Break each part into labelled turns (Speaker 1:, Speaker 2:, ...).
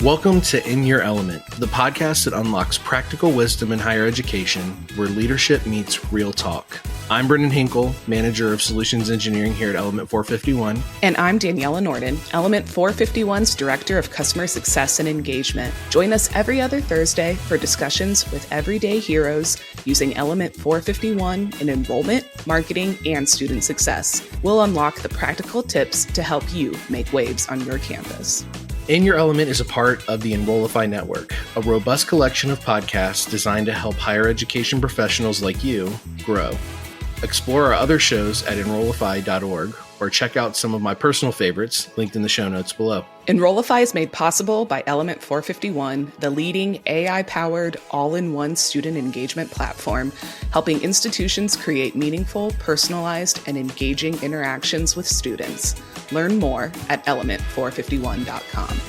Speaker 1: Welcome to In Your Element, the podcast that unlocks practical wisdom in higher education, where leadership meets real talk. I'm Brendan Henkel, Manager of Solutions Engineering here at Element 451.
Speaker 2: And I'm Daniella Nordin, Element 451's Director of Customer Success and Engagement. Join us every other Thursday for discussions with everyday heroes using Element 451 in enrollment, marketing, and student success. We'll unlock the practical tips to help you make waves on your campus.
Speaker 1: In Your Element is a part of the Enrollify network, a robust collection of podcasts designed to help higher education professionals like you grow. Explore our other shows at enrollify.org or check out some of my personal favorites linked in the show notes below.
Speaker 2: Enrollify is made possible by Element 451, the leading AI-powered all-in-one student engagement platform, helping institutions create meaningful, personalized, and engaging interactions with students. Learn more at element451.com.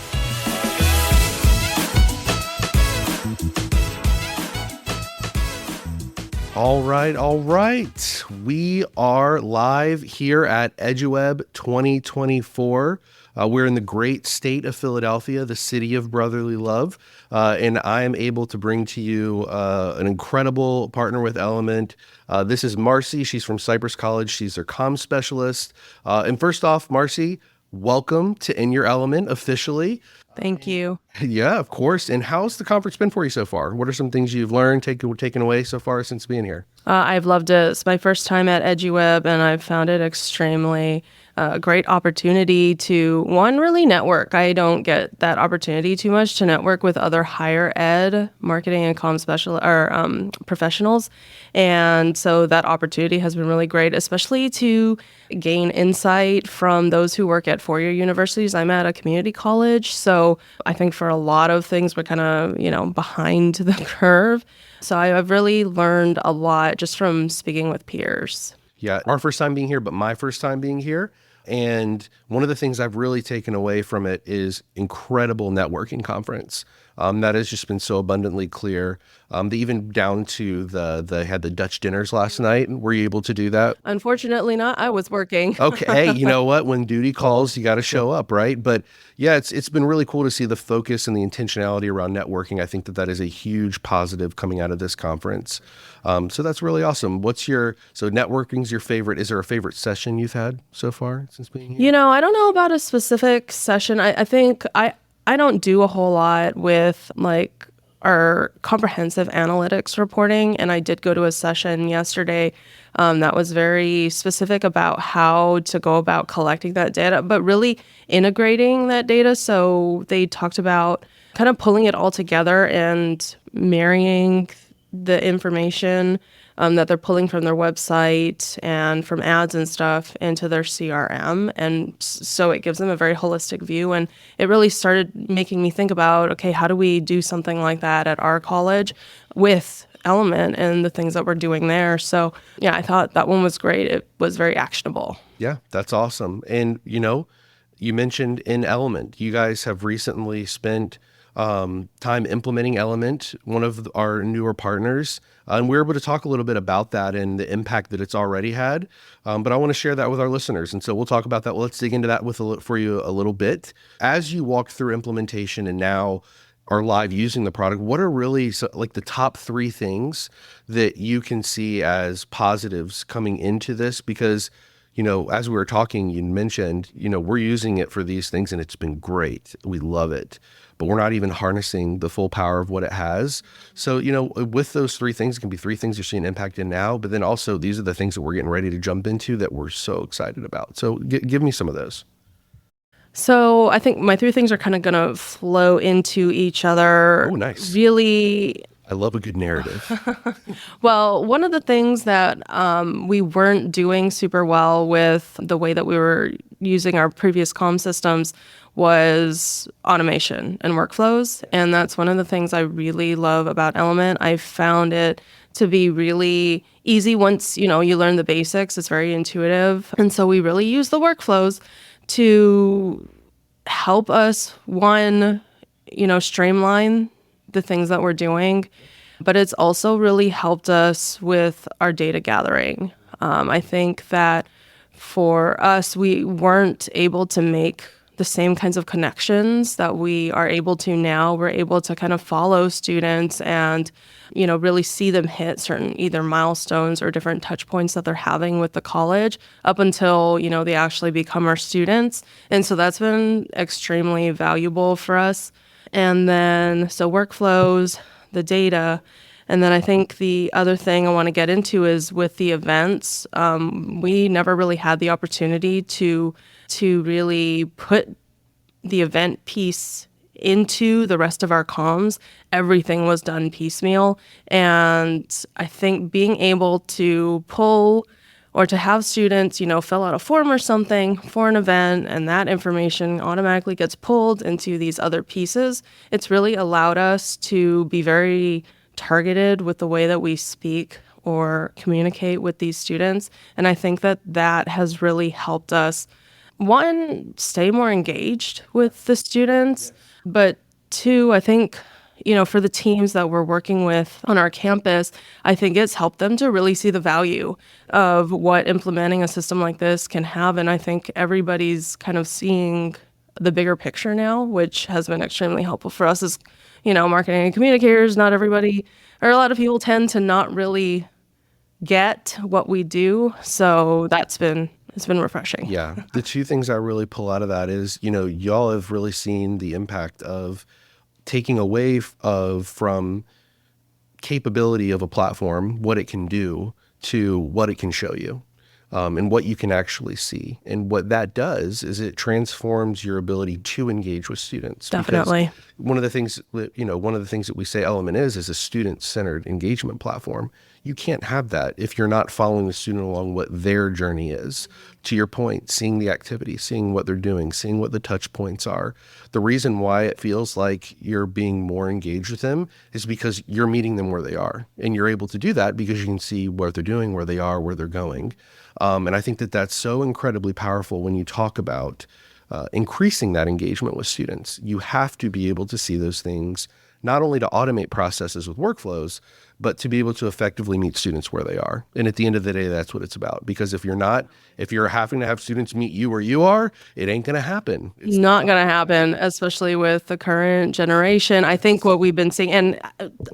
Speaker 1: All right. We are live here at eduWeb 2024. We're in the great state of Philadelphia, the city of brotherly love, and I am able to bring to you an incredible partner with Element. This is Marcie. She's from Cypress College. She's their comm specialist. And first off, Marcie, welcome to In Your Element officially.
Speaker 3: Thank you.
Speaker 1: Yeah, of course. And how's the conference been for you so far? What are some things you've learned, taken away so far since being here?
Speaker 3: I've loved it. It's my first time at eduWeb, and I've found it extremely great opportunity to, one, really network. I don't get that opportunity too much to network with other higher ed marketing and comm professionals. And so that opportunity has been really great, especially to gain insight from those who work at four-year universities. I'm at a community college, so I think for a lot of things, we're kind of, behind the curve. So I've really learned a lot just from speaking with peers.
Speaker 1: Yeah, our first time being here, but my first time being here. And one of the things I've really taken away from it is incredible networking conference. That has just been so abundantly clear. Even down to they had the Dutch dinners last night. Were you able to do that?
Speaker 3: Unfortunately not. I was working.
Speaker 1: Okay. Hey, you know what? When duty calls, you got to show up, right? But yeah, it's been really cool to see the focus and the intentionality around networking. I think that is a huge positive coming out of this conference. So that's really awesome. So networking's your favorite. Is there a favorite session you've had so far since being here?
Speaker 3: I don't know about a specific session. I think I don't do a whole lot with our comprehensive analytics reporting, and I did go to a session yesterday that was very specific about how to go about collecting that data, but really integrating that data. So they talked about kind of pulling it all together and marrying the information that they're pulling from their website and from ads and stuff into their CRM. And so it gives them a very holistic view. And it really started making me think about, okay, how do we do something like that at our college with Element and the things that we're doing there? So yeah, I thought that one was great. It was very actionable.
Speaker 1: Yeah, that's awesome. And, you mentioned in Element, you guys have recently spent time implementing Element, one of our newer partners. And we're able to talk a little bit about that and the impact that it's already had. But I want to share that with our listeners. And so we'll talk about that. Well, let's dig into that for you a little bit. As you walk through implementation and now are live using the product, what are really the top three things that you can see as positives coming into this? Because as we were talking, you mentioned, we're using it for these things and it's been great. We love it, but we're not even harnessing the full power of what it has. So, with those three things, it can be three things you're seeing impact in now, but then also these are the things that we're getting ready to jump into that we're so excited about. So give me some of those.
Speaker 3: So I think my three things are kind of going to flow into each other.
Speaker 1: Oh, nice.
Speaker 3: Really.
Speaker 1: I love a good narrative.
Speaker 3: Well, one of the things that we weren't doing super well with the way that we were using our previous comm systems was automation and workflows. And that's one of the things I really love about Element. I found it to be really easy once, you learn the basics. It's very intuitive. And so we really use the workflows to help us, one, streamline the things that we're doing, but it's also really helped us with our data gathering. I think that for us, we weren't able to make the the same kinds of connections that we are able to now. We're able to kind of follow students and, really see them hit certain either milestones or different touch points that they're having with the college up until, they actually become our students. And so that's been extremely valuable for us. And then, so workflows, the data. And then I think the other thing I want to get into is with the events. We never really had the opportunity to really put the event piece into the rest of our comms. Everything was done piecemeal. And I think being able to pull or to have students, fill out a form or something for an event and that information automatically gets pulled into these other pieces, it's really allowed us to be very targeted with the way that we speak or communicate with these students. And I think that has really helped us, one, stay more engaged with the students, but two, I think, for the teams that we're working with on our campus, I think it's helped them to really see the value of what implementing a system like this can have. And I think everybody's kind of seeing the bigger picture now, which has been extremely helpful for us as, marketing and communicators. Not everybody, or a lot of people tend to not really get what we do. So it's been refreshing.
Speaker 1: Yeah. The two things I really pull out of that is, y'all have really seen the impact of taking away from capability of a platform, what it can do, to what it can show you, and what you can actually see. And what that does is it transforms your ability to engage with students.
Speaker 3: Definitely.
Speaker 1: Because one of the things that we say Element is a student-centered engagement platform. You can't have that if you're not following the student along what their journey is. To your point, seeing the activity, seeing what they're doing, seeing what the touch points are. The reason why it feels like you're being more engaged with them is because you're meeting them where they are. And you're able to do that because you can see what they're doing, where they are, where they're going. And I think that's so incredibly powerful when you talk about increasing that engagement with students. You have to be able to see those things, not only to automate processes with workflows, but to be able to effectively meet students where they are. And at the end of the day, that's what it's about. Because if you're having to have students meet you where you are, it ain't going to happen.
Speaker 3: It's not going to happen, especially with the current generation. I think what we've been seeing, and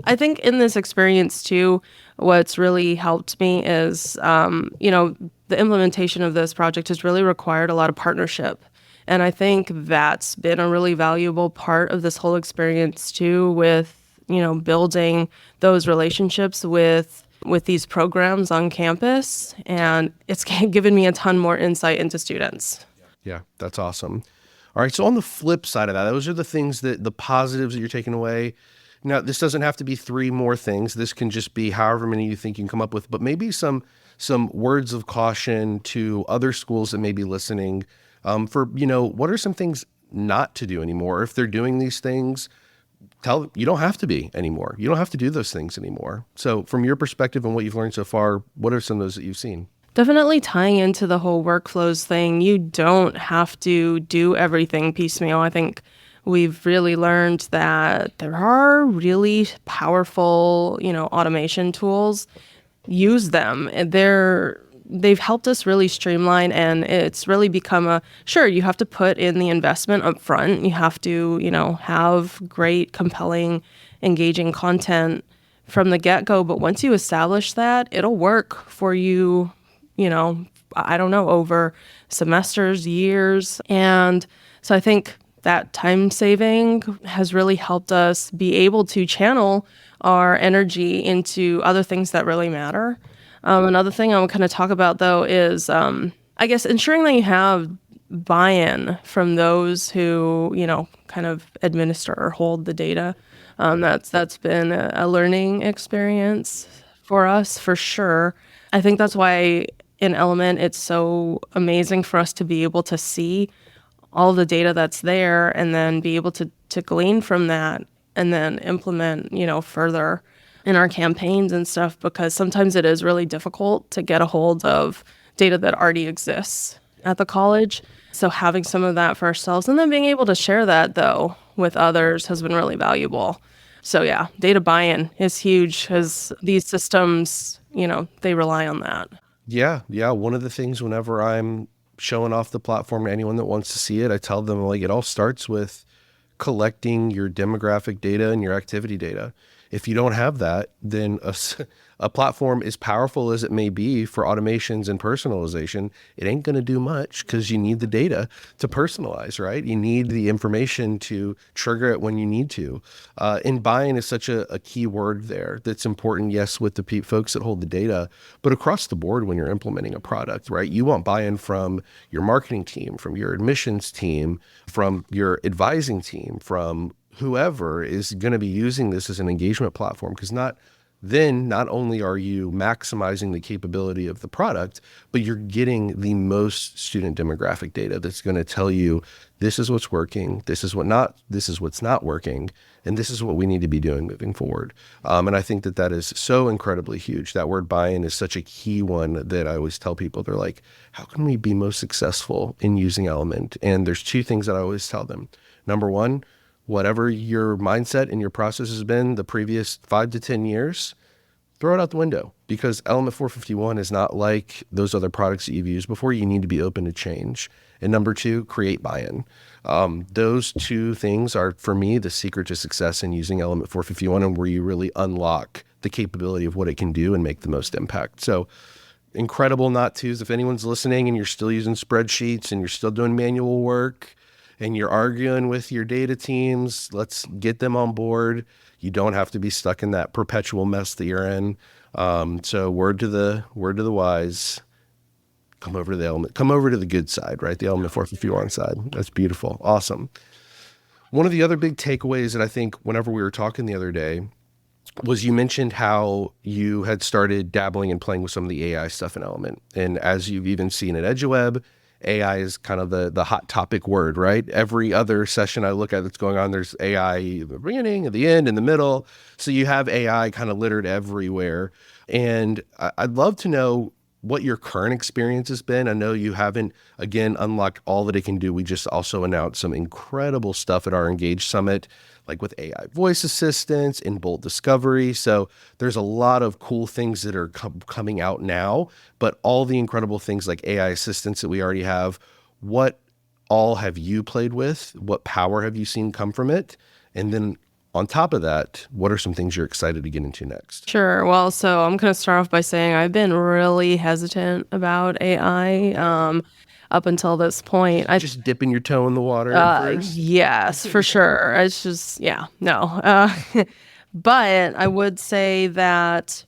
Speaker 3: I think in this experience too, what's really helped me is, the implementation of this project has really required a lot of partnership. And I think that's been a really valuable part of this whole experience too, with, building those relationships with these programs on campus. And it's given me a ton more insight into students.
Speaker 1: Yeah, that's awesome. All right. So on the flip side of that, those are the things the positives that you're taking away. Now, this doesn't have to be 3 more things. This can just be however many you think you can come up with, but maybe some words of caution to other schools that may be listening, for, what are some things not to do anymore? If they're doing these things, tell them you don't have to be anymore. You don't have to do those things anymore. So from your perspective and what you've learned so far, what are some of those that you've seen?
Speaker 3: Definitely tying into the whole workflows thing, you don't have to do everything piecemeal. I think we've really learned that there are really powerful, automation tools. Use them. They've helped us really streamline, and it's really become sure, you have to put in the investment up front. You have to, have great, compelling, engaging content from the get-go. But once you establish that, it'll work for you, I don't know, over semesters, years. And so I think that time saving has really helped us be able to channel our energy into other things that really matter. Another thing I would kind of talk about, though, is I guess ensuring that you have buy-in from those who, kind of administer or hold the data. That's been a learning experience for us, for sure. I think that's why in Element, it's so amazing for us to be able to see all the data that's there and then be able to glean from that and then implement, further in our campaigns and stuff, because sometimes it is really difficult to get a hold of data that already exists at the college. So having some of that for ourselves and then being able to share that, though, with others has been really valuable. So yeah, data buy-in is huge because these systems, they rely on that.
Speaker 1: Yeah. One of the things whenever I'm showing off the platform to anyone that wants to see it. I tell them, like, it all starts with collecting your demographic data and your activity data. If you don't have that, then a platform, as powerful as it may be for automations and personalization, it ain't going to do much because you need the data to personalize, right? You need the information to trigger it when you need to. And buy-in is such a key word there that's important, yes, with the folks that hold the data, but across the board when you're implementing a product, right? You want buy-in from your marketing team, from your admissions team, from your advising team, from whoever is going to be using this as an engagement platform, because not only are you maximizing the capability of the product, but you're getting the most student demographic data that's going to tell you this is what's working, this is what's not working, and this is what we need to be doing moving forward. And I think that is so incredibly huge. That word buy-in is such a key one that I always tell people. They're like, how can we be most successful in using Element? And there's two things that I always tell them. Number one, whatever your mindset and your process has been the previous 5 to 10 years, throw it out the window, because Element 451 is not like those other products that you've used before. You need to be open to change. And number two, create buy-in. Those two things are, for me, the secret to success in using Element 451, and where you really unlock the capability of what it can do and make the most impact. So incredible not tos. If anyone's listening and you're still using spreadsheets and you're still doing manual work, and you're arguing with your data teams, let's get them on board. You don't have to be stuck in that perpetual mess that you're in. So word to the wise, come over to the good side, right? The Element 451 side. That's beautiful. Awesome. One of the other big takeaways that I think whenever we were talking the other day was you mentioned how you had started dabbling and playing with some of the AI stuff in Element. And as you've even seen at eduWeb, AI is kind of the hot topic word, right? Every other session I look at that's going on, there's AI at the beginning, at the end, in the middle. So you have AI kind of littered everywhere. And I'd love to know what your current experience has been. I know you haven't, again, unlocked all that it can do. We just also announced some incredible stuff at our Engage Summit, like with AI voice assistants and Bolt Discovery. So there's a lot of cool things that are coming out now, but all the incredible things like AI assistants that we already have, what all have you played with? What power have you seen come from it? And then on top of that, what are some things you're excited to get into next?
Speaker 3: Sure. Well, so I'm going to start off by saying I've been really hesitant about AI up until this point.
Speaker 1: Just dipping your toe in the water at first?
Speaker 3: Yes, for sure. It's just, yeah, no. But I would say that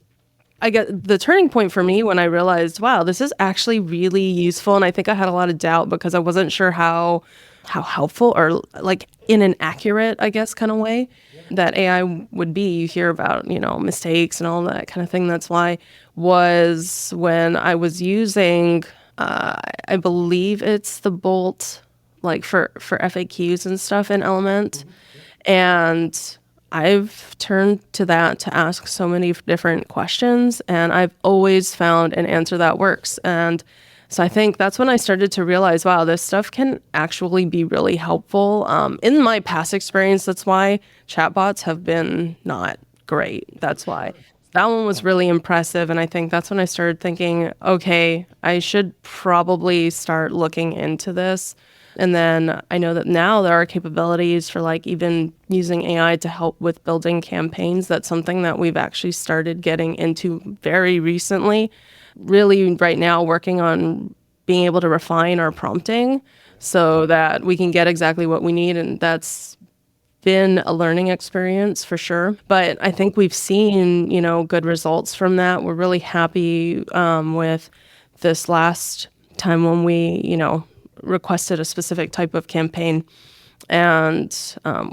Speaker 3: I get the turning point for me when I realized, wow, this is actually really useful. And I think I had a lot of doubt because I wasn't sure how helpful or like in an accurate, I guess, kind of way that AI would be. You hear about, mistakes and all that kind of thing. That's why was when I was using, I believe it's the Bolt, like for FAQs and stuff in Element. And I've turned to that to ask so many different questions, and I've always found an answer that works. And so I think that's when I started to realize, wow, this stuff can actually be really helpful. In my past experience, that's why chatbots have been not great. That's why that one was really impressive. And I think that's when I started thinking, okay, I should probably start looking into this. And then I know that now there are capabilities for like even using AI to help with building campaigns. That's something that we've actually started getting into very recently. Really right now working on being able to refine our prompting so that we can get exactly what we need. And that's been a learning experience for sure. But I think we've seen, good results from that. We're really happy with this last time when we, requested a specific type of campaign. And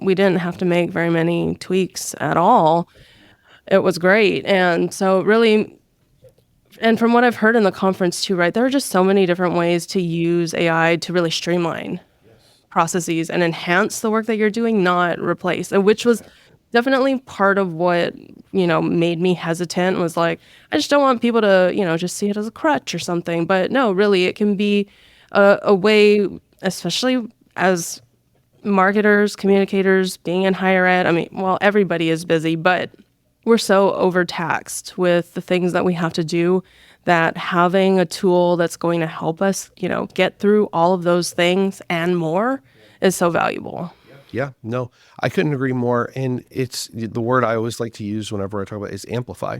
Speaker 3: we didn't have to make very many tweaks at all. It was great. And so really, and from what I've heard in the conference too, right, there are just so many different ways to use AI to really streamline processes and enhance the work that you're doing, not replace, and which was definitely part of what, made me hesitant was like, I just don't want people to, just see it as a crutch or something. But no, really, it can be a way, especially as marketers, communicators, being in higher ed. I mean, well, everybody is busy, but we're so overtaxed with the things that we have to do that having a tool that's going to help us, get through all of those things and more is so valuable.
Speaker 1: Yeah, no, I couldn't agree more. And it's the word I always like to use whenever I talk about it is amplify.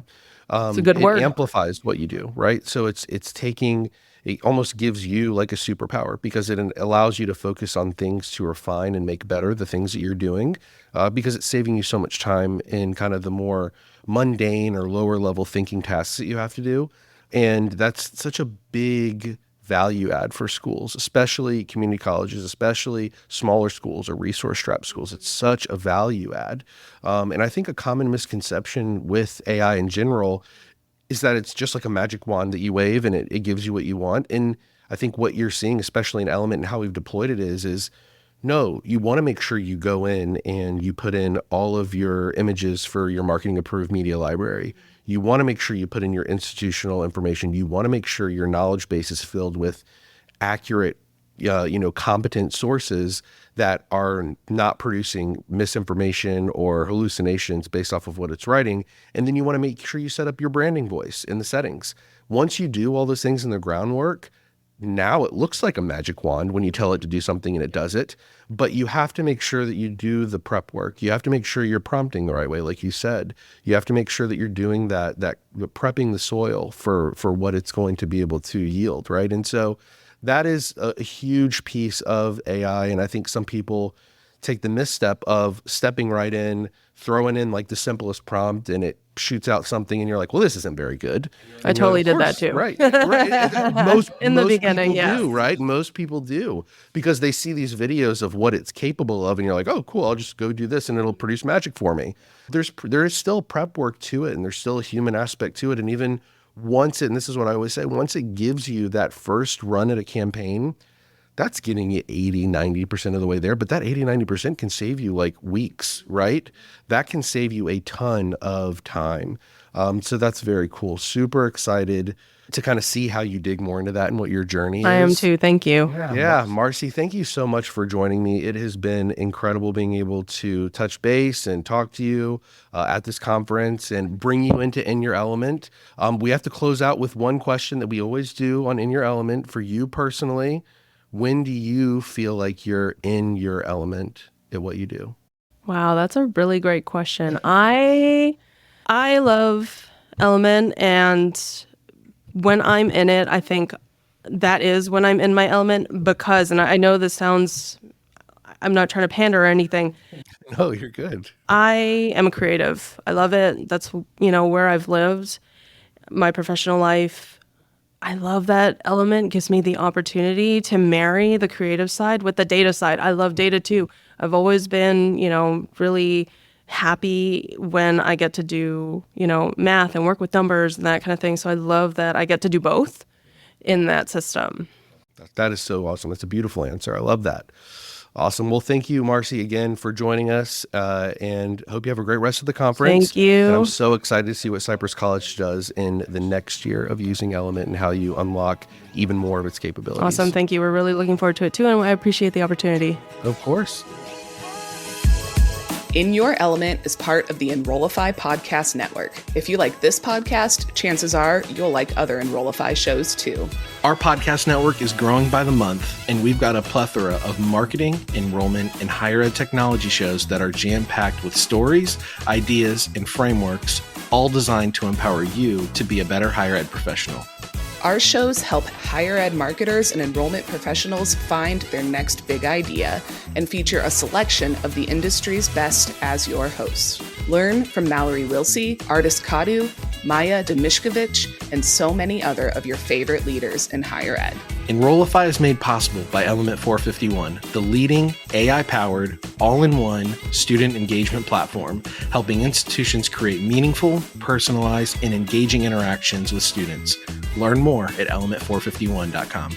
Speaker 3: It's a good
Speaker 1: It
Speaker 3: word.
Speaker 1: amplifies what you do, right? So it's taking, it almost gives you like a superpower because it allows you to focus on things to refine and make better the things that you're doing, because it's saving you so much time in kind of the more mundane or lower level thinking tasks that you have to do. And that's such a big value add for schools, especially community colleges, especially smaller schools or resource strapped schools. It's such a value add. And I think a common misconception with AI in general is that it's just like a magic wand that you wave and it gives you what you want. And I think what you're seeing, especially in Element and how we've deployed it is no, you want to make sure you go in and you put in all of your images for your marketing approved media library. You want to make sure you put in your institutional information. You want to make sure your knowledge base is filled with accurate, competent sources that are not producing misinformation or hallucinations based off of what it's writing. And then you want to make sure you set up your branding voice in the settings. Once you do all those things in the groundwork, now it looks like a magic wand when you tell it to do something and it does it, but you have to make sure that you do the prep work. You have to make sure you're prompting the right way, like you said. You have to make sure that you're doing that prepping the soil for what it's going to be able to yield, right? And so that is a huge piece of AI, and I think some people take the misstep of stepping right in, throwing in like the simplest prompt, and it shoots out something, and you're like, well, this isn't very good.
Speaker 3: I totally did that too.
Speaker 1: Right. Most
Speaker 3: In the
Speaker 1: most
Speaker 3: beginning,
Speaker 1: people
Speaker 3: yes.
Speaker 1: do, right? Most people do because they see these videos of what it's capable of, and you're like, oh, cool, I'll just go do this, and it'll produce magic for me. There is still prep work to it, and there's still a human aspect to it, and even once and this is what I always say, once it gives you that first run at a campaign, that's getting you 80, 90% of the way there. But that 80, 90% can save you like weeks, right? That can save you a ton of time. So that's very cool. Super excited to kind of see how you dig more into that and what your journey is.
Speaker 3: I am too. Thank you.
Speaker 1: Yeah, Marcie, thank you so much for joining me. It has been incredible being able to touch base and talk to you at this conference and bring you into In Your Element. We have to close out with one question that we always do on In Your Element. For you personally, when do you feel like you're in your element at what you do?
Speaker 3: Wow, that's a really great question. I love Element, and when I'm in it, I think that is when I'm in my element because, and I know this sounds, I'm not trying to pander or anything.
Speaker 1: No, you're good.
Speaker 3: I am a creative. I love it. That's, where I've lived my professional life. I love that Element gives me the opportunity to marry the creative side with the data side. I love data too. I've always been, really happy when I get to do, math and work with numbers and that kind of thing. So I love that I get to do both in that system.
Speaker 1: That is so awesome. That's a beautiful answer. I love that. Awesome. Well, thank you, Marcie, again for joining us, and hope you have a great rest of the conference.
Speaker 3: Thank you.
Speaker 1: And I'm so excited to see what Cypress College does in the next year of using Element and how you unlock even more of its capabilities.
Speaker 3: Awesome. Thank you. We're really looking forward to it too, and I appreciate the opportunity.
Speaker 1: Of course.
Speaker 2: In Your Element is part of the Enrollify podcast network. If you like this podcast, chances are you'll like other Enrollify shows too.
Speaker 4: Our podcast network is growing by the month, and we've got a plethora of marketing, enrollment, and higher ed technology shows that are jam-packed with stories, ideas, and frameworks, all designed to empower you to be a better higher ed professional.
Speaker 2: Our shows help higher ed marketers and enrollment professionals find their next big idea and feature a selection of the industry's best as your hosts. Learn from Mallory Wilsey, Artis Kadu, Maya Demishkovich, and so many other of your favorite leaders in higher ed.
Speaker 4: Enrollify is made possible by Element 451, the leading AI-powered, all-in-one student engagement platform, helping institutions create meaningful, personalized, and engaging interactions with students. Learn more at element451.com.